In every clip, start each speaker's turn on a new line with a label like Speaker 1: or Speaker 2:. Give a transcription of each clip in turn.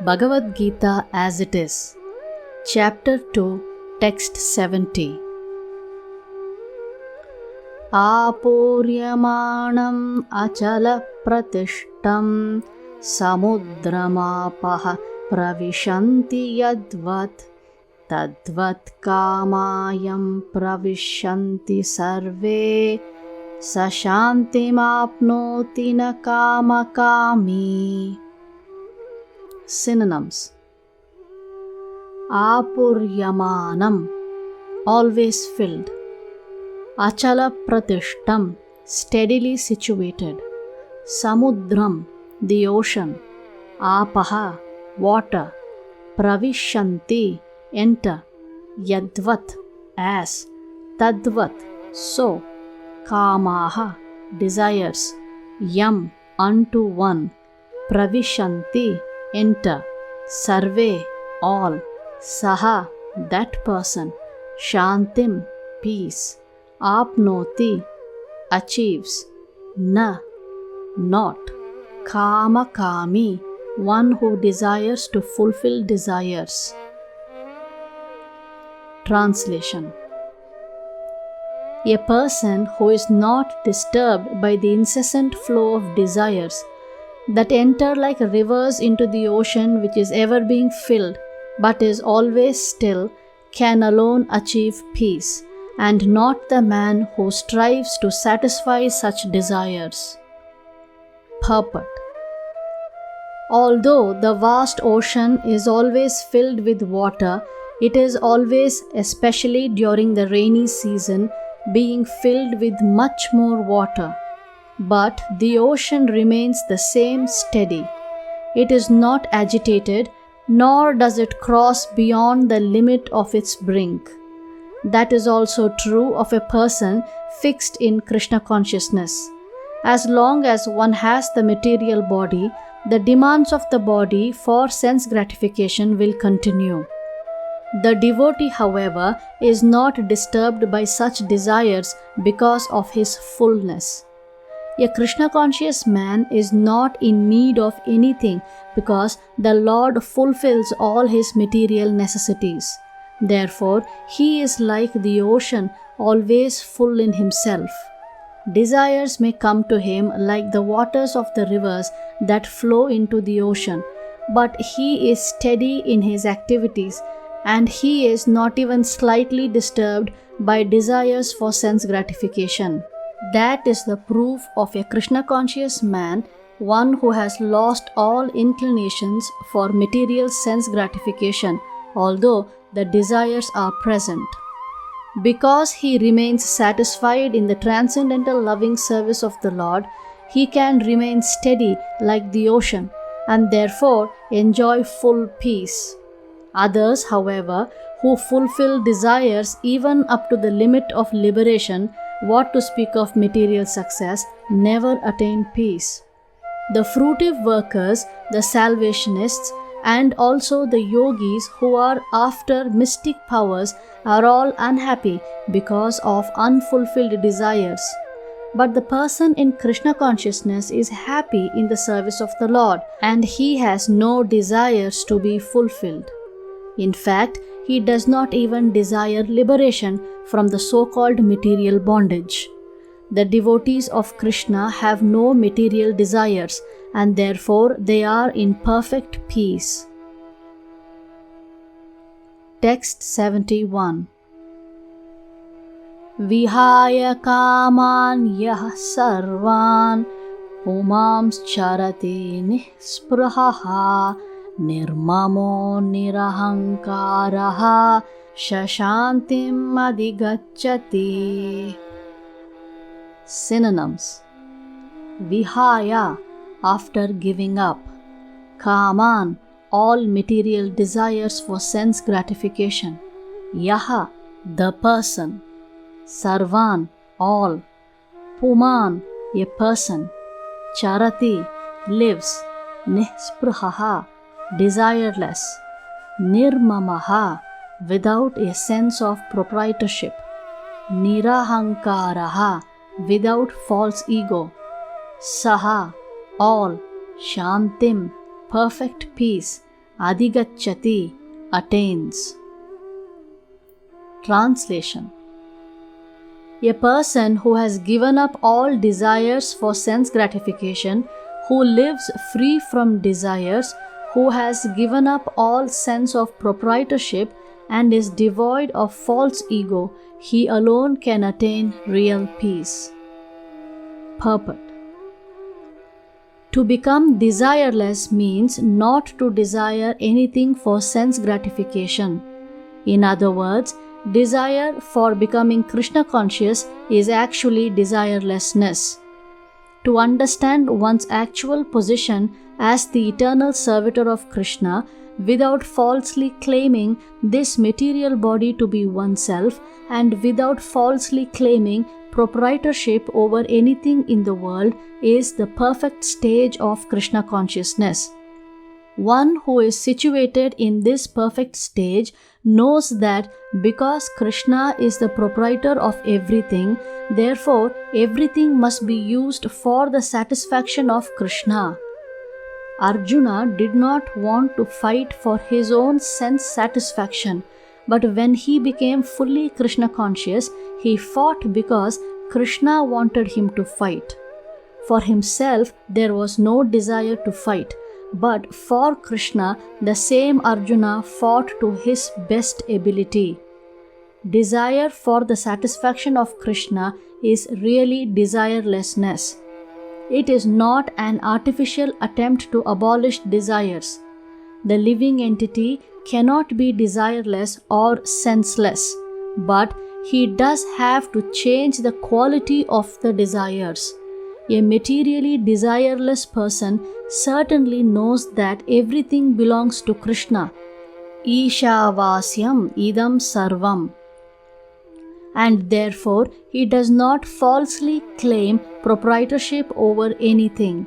Speaker 1: Bhagavad Gita as it is. Chapter 2, Text 70. Apuryamanam achala pratishtam samudramapaha pravishanti yadvat tadvat kamayam pravishanti sarve sashantimapnoti na kamakami. Synonyms: Apuryamanam, always filled. Achala pratishtam, steadily situated. Samudram, the ocean. Apaha, water. Pravishanti, enter. Yadvat, as. Tadvat, so. Kamaha, desires. Yam, unto one. Pravishanti, enter. Sarve, all. Saha, that person. Shantim, peace. Apnoti, achieves. Na, not. Kamakami, one who desires to fulfill desires. Translation: A person who is not disturbed by the incessant flow of desires that enter like rivers into the ocean, which is ever being filled but is always still, can alone achieve peace, and not the man who strives to satisfy such desires. Purport: Although the vast ocean is always filled with water, it is always, especially during the rainy season, being filled with much more water. But the ocean remains the same steady. It is not agitated, nor does it cross beyond the limit of its brink. That is also true of a person fixed in Krishna consciousness. As long as one has the material body, the demands of the body for sense gratification will continue. The devotee, however, is not disturbed by such desires because of his fullness. A Krishna-conscious man is not in need of anything because the Lord fulfills all his material necessities. Therefore, he is like the ocean, always full in himself. Desires may come to him like the waters of the rivers that flow into the ocean, but he is steady in his activities, and he is not even slightly disturbed by desires for sense gratification. That is the proof of a Krishna-conscious man, one who has lost all inclinations for material sense gratification, although the desires are present. Because he remains satisfied in the transcendental loving service of the Lord, he can remain steady like the ocean, and therefore enjoy full peace. Others, however, who fulfill desires even up to the limit of liberation, what to speak of material success, never attain peace. The fruitive workers, the salvationists, and also the yogis who are after mystic powers are all unhappy because of unfulfilled desires. But the person in Krishna consciousness is happy in the service of the Lord, and he has no desires to be fulfilled. In fact, he does not even desire liberation from the so-called material bondage. The devotees of Krishna have no material desires, and therefore they are in perfect peace. Text 71. Vihaya kaman yah sarvan pumams charati nisprahaha nirmamo nirahankaraha shashantim adhigacchati. Synonyms: Vihaya, after giving up. Kaman, all material desires for sense gratification. Yaha, the person. Sarvan, all. Puman, a person. Charati, lives. Nisprahaha, desireless. Nirmamaha, without a sense of proprietorship. Nirahankaraha, without false ego. Saha, all. Shantim, perfect peace. adhigacchati, attains. Translation. A person who has given up all desires for sense gratification, who lives free from desires, who has given up all sense of proprietorship and is devoid of false ego, he alone can attain real peace. Purport. To become desireless means not to desire anything for sense gratification. In other words, desire for becoming Krishna conscious is actually desirelessness. To understand one's actual position as the eternal servitor of Krishna without falsely claiming this material body to be oneself and without falsely claiming proprietorship over anything in the world is the perfect stage of Krishna consciousness. One who is situated in this perfect stage knows that because Krishna is the proprietor of everything, therefore everything must be used for the satisfaction of Krishna. Arjuna did not want to fight for his own sense satisfaction, but when he became fully Krishna conscious, he fought because Krishna wanted him to fight. For himself, there was no desire to fight, but for Krishna, the same Arjuna fought to his best ability. Desire for the satisfaction of Krishna is really desirelessness. It is not an artificial attempt to abolish desires. The living entity cannot be desireless or senseless, but he does have to change the quality of the desires. A materially desireless person certainly knows that everything belongs to Krishna. Ishavasyam idam sarvam. And therefore, he does not falsely claim proprietorship over anything.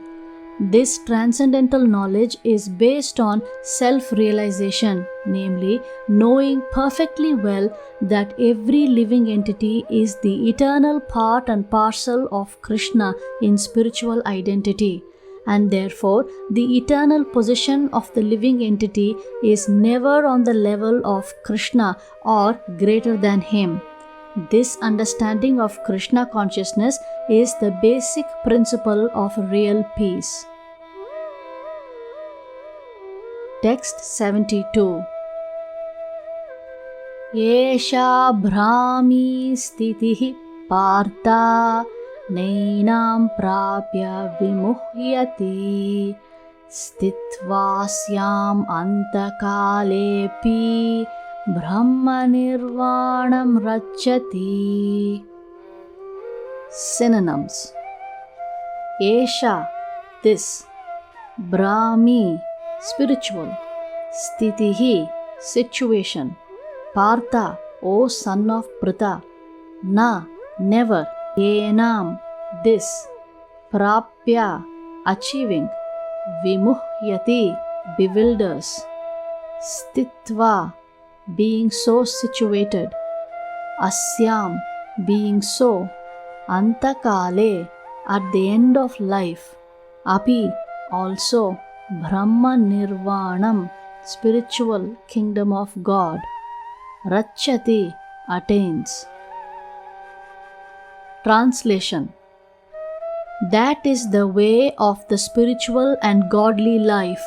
Speaker 1: This transcendental knowledge is based on self-realization, namely, knowing perfectly well that every living entity is the eternal part and parcel of Krishna in spiritual identity, and therefore the eternal position of the living entity is never on the level of Krishna or greater than him. This understanding of Krishna consciousness is the basic principle of real peace. Text 72. Yesha bhrami stitihi partha nainam prapya vimuhyati stitvasyam antakalepi brahma nirvanam racchati. Synonyms. Esha, this. Brahmi, spiritual. Stitihi, situation. Partha, O son of Pritha. Na, never. Yenam, this. Prapya, achieving. Vimuhyati, bewilders. Stitva, being so situated. Asyam, being so. Antakale, at the end of life. Api, also. Brahma Nirvanam, spiritual kingdom of God. Racchati, attains. Translation. That is the way of the spiritual and godly life,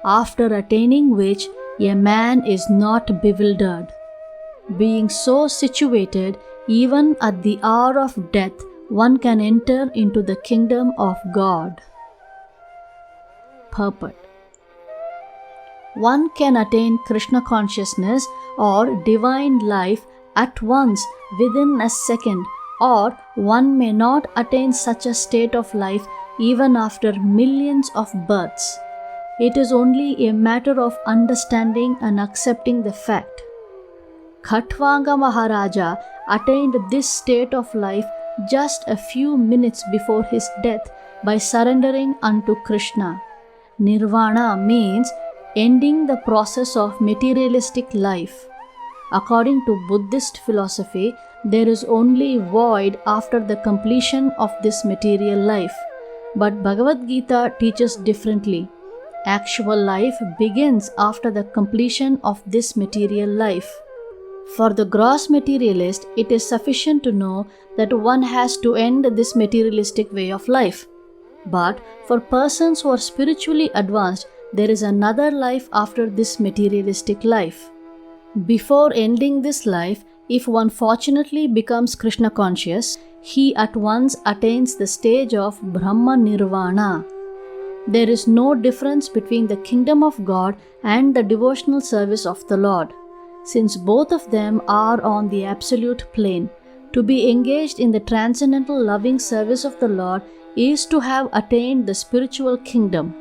Speaker 1: after attaining which a man is not bewildered. Being so situated, even at the hour of death, one can enter into the kingdom of God. Purport. One can attain Krishna consciousness or divine life at once within a second, or one may not attain such a state of life even after millions of births. It is only a matter of understanding and accepting the fact. Khatvanga Maharaja attained this state of life just a few minutes before his death by surrendering unto Krishna. Nirvana means ending the process of materialistic life. According to Buddhist philosophy, there is only void after the completion of this material life. But Bhagavad Gita teaches differently. Actual life begins after the completion of this material life. For the gross materialist, it is sufficient to know that one has to end this materialistic way of life. But for persons who are spiritually advanced, there is another life after this materialistic life. Before ending this life, if one fortunately becomes Krishna conscious, he at once attains the stage of Brahma Nirvana. There is no difference between the kingdom of God and the devotional service of the Lord, since both of them are on the absolute plane. To be engaged in the transcendental loving service of the Lord is to have attained the spiritual kingdom.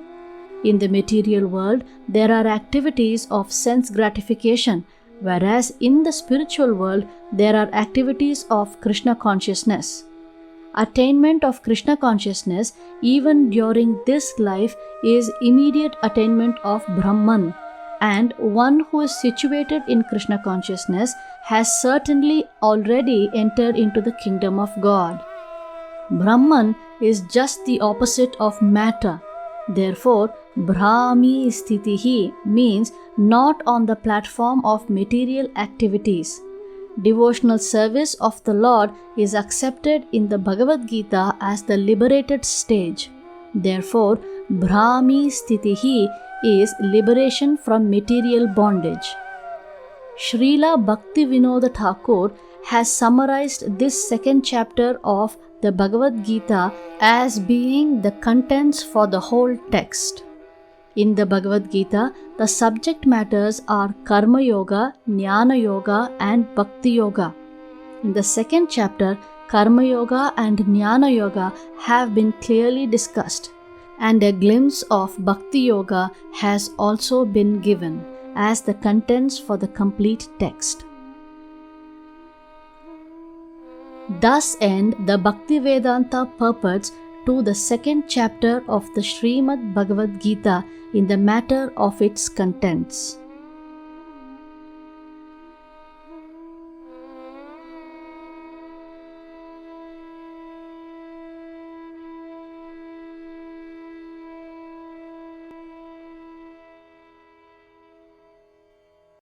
Speaker 1: In the material world, there are activities of sense gratification, whereas in the spiritual world, there are activities of Krishna consciousness. Attainment of Krishna consciousness, even during this life, is immediate attainment of Brahman, and one who is situated in Krishna consciousness has certainly already entered into the kingdom of God. Brahman is just the opposite of matter. Therefore, Brahmi Sthitihi means not on the platform of material activities. Devotional service of the Lord is accepted in the Bhagavad Gita as the liberated stage. Therefore, Brahmi Sthitihi is liberation from material bondage. Srila Bhaktivinoda Thakur has summarized this second chapter of the Bhagavad Gita as being the contents for the whole text. In the Bhagavad Gita, the subject matters are Karma Yoga, Jnana Yoga, and Bhakti Yoga. In the second chapter, Karma Yoga and Jnana Yoga have been clearly discussed, and a glimpse of Bhakti Yoga has also been given as the contents for the complete text. Thus end the Bhaktivedanta purports to the second chapter of the Srimad Bhagavad Gita in the matter of its contents.